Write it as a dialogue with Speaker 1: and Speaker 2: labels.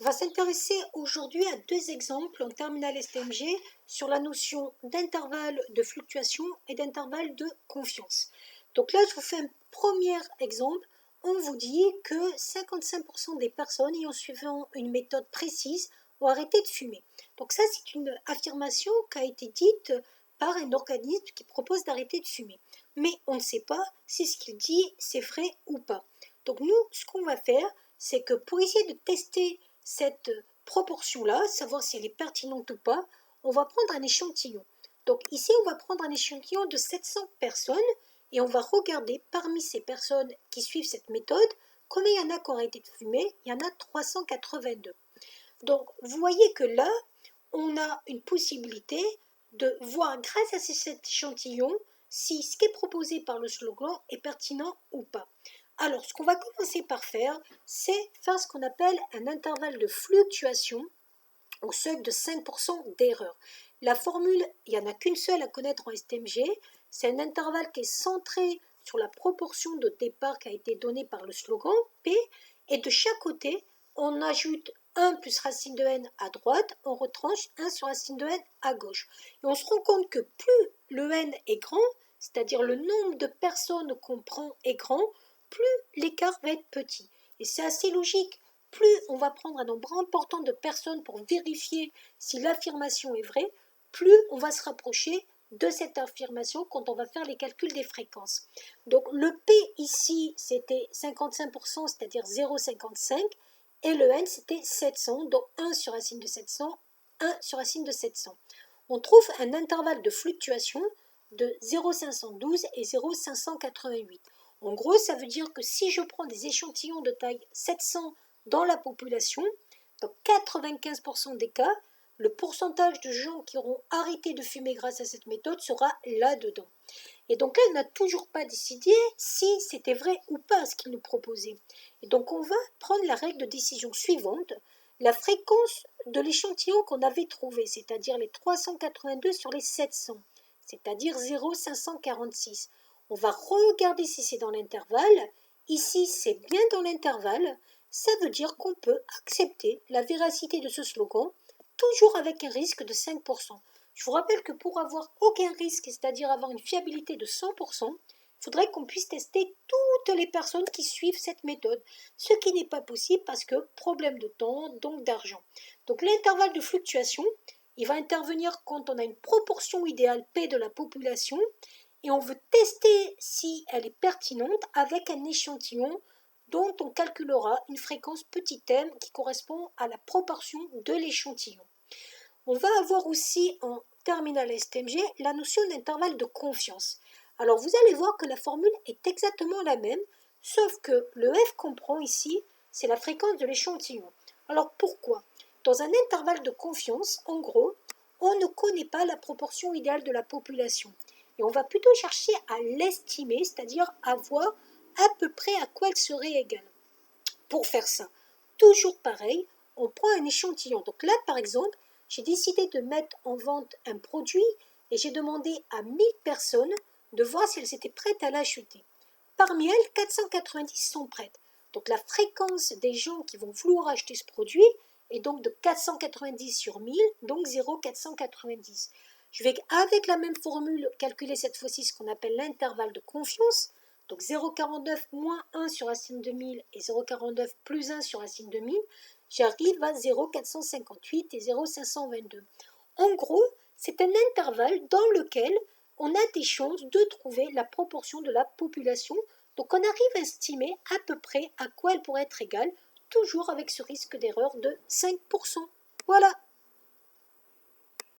Speaker 1: On va s'intéresser aujourd'hui à deux exemples en terminale STMG sur la notion d'intervalle de fluctuation et d'intervalle de confiance. Donc là, je vous fais un premier exemple. On vous dit que 55% des personnes ayant suivi une méthode précise ont arrêté de fumer. Donc ça, c'est une affirmation qui a été dite par un organisme qui propose d'arrêter de fumer. Mais on ne sait pas si ce qu'il dit, c'est vrai ou pas. Donc nous, ce qu'on va faire, c'est que pour essayer de tester cette proportion-là, savoir si elle est pertinente ou pas, on va prendre un échantillon. Donc ici, on va prendre un échantillon de 700 personnes et on va regarder parmi ces personnes qui suivent cette méthode, combien il y en a qui ont arrêté de fumer. Il y en a 382. Donc vous voyez que là, on a une possibilité de voir grâce à cet échantillon si ce qui est proposé par le slogan est pertinent ou pas. Alors, ce qu'on va commencer par faire, c'est faire ce qu'on appelle un intervalle de fluctuation au seuil de 5% d'erreur. La formule, il n'y en a qu'une seule à connaître en STMG, c'est un intervalle qui est centré sur la proportion de départ qui a été donnée par le slogan P, et de chaque côté, on ajoute 1 plus racine de n à droite, on retranche 1 sur racine de n à gauche. Et on se rend compte que plus le n est grand, c'est-à-dire le nombre de personnes qu'on prend est grand, plus l'écart va être petit. Et c'est assez logique. Plus on va prendre un nombre important de personnes pour vérifier si l'affirmation est vraie, plus on va se rapprocher de cette affirmation quand on va faire les calculs des fréquences. Donc le P ici, c'était 55%, c'est-à-dire 0,55, et le N, c'était 700, donc 1 sur racine de 700, 1 sur racine de 700. On trouve un intervalle de fluctuation de 0,512 et 0,588. En gros, ça veut dire que si je prends des échantillons de taille 700 dans la population, dans 95% des cas, le pourcentage de gens qui auront arrêté de fumer grâce à cette méthode sera là-dedans. Et donc là, on n'a toujours pas décidé si c'était vrai ou pas ce qu'il nous proposait. Et donc on va prendre la règle de décision suivante, la fréquence de l'échantillon qu'on avait trouvé, c'est-à-dire les 382 sur les 700, c'est-à-dire 0,546. On va regarder si c'est dans l'intervalle. Ici, c'est bien dans l'intervalle. Ça veut dire qu'on peut accepter la véracité de ce slogan, toujours avec un risque de 5%. Je vous rappelle que pour avoir aucun risque, c'est-à-dire avoir une fiabilité de 100%, il faudrait qu'on puisse tester toutes les personnes qui suivent cette méthode, ce qui n'est pas possible parce que problème de temps, donc d'argent. Donc l'intervalle de fluctuation, il va intervenir quand on a une proportion idéale P de la population et on veut tester si elle est pertinente avec un échantillon dont on calculera une fréquence petit m qui correspond à la proportion de l'échantillon. On va avoir aussi en terminale STMG la notion d'intervalle de confiance. Alors vous allez voir que la formule est exactement la même, sauf que le F qu'on prend ici, c'est la fréquence de l'échantillon. Alors pourquoi? Dans un intervalle de confiance, en gros, on ne connaît pas la proportion idéale de la population. Et on va plutôt chercher à l'estimer, c'est-à-dire à voir à peu près à quoi elle serait égale. Pour faire ça, toujours pareil, on prend un échantillon. Donc là, par exemple, j'ai décidé de mettre en vente un produit et j'ai demandé à 1000 personnes de voir si elles étaient prêtes à l'acheter. Parmi elles, 490 sont prêtes. Donc la fréquence des gens qui vont vouloir acheter ce produit est donc de 490 sur 1000, donc 0,490. Je vais avec la même formule calculer cette fois-ci ce qu'on appelle l'intervalle de confiance. Donc 0,49 moins 1 sur racine de 1000 et 0,49 plus 1 sur racine de 1000, j'arrive à 0,458 et 0,522. En gros, c'est un intervalle dans lequel on a des chances de trouver la proportion de la population. Donc on arrive à estimer à peu près à quoi elle pourrait être égale, toujours avec ce risque d'erreur de 5%. Voilà.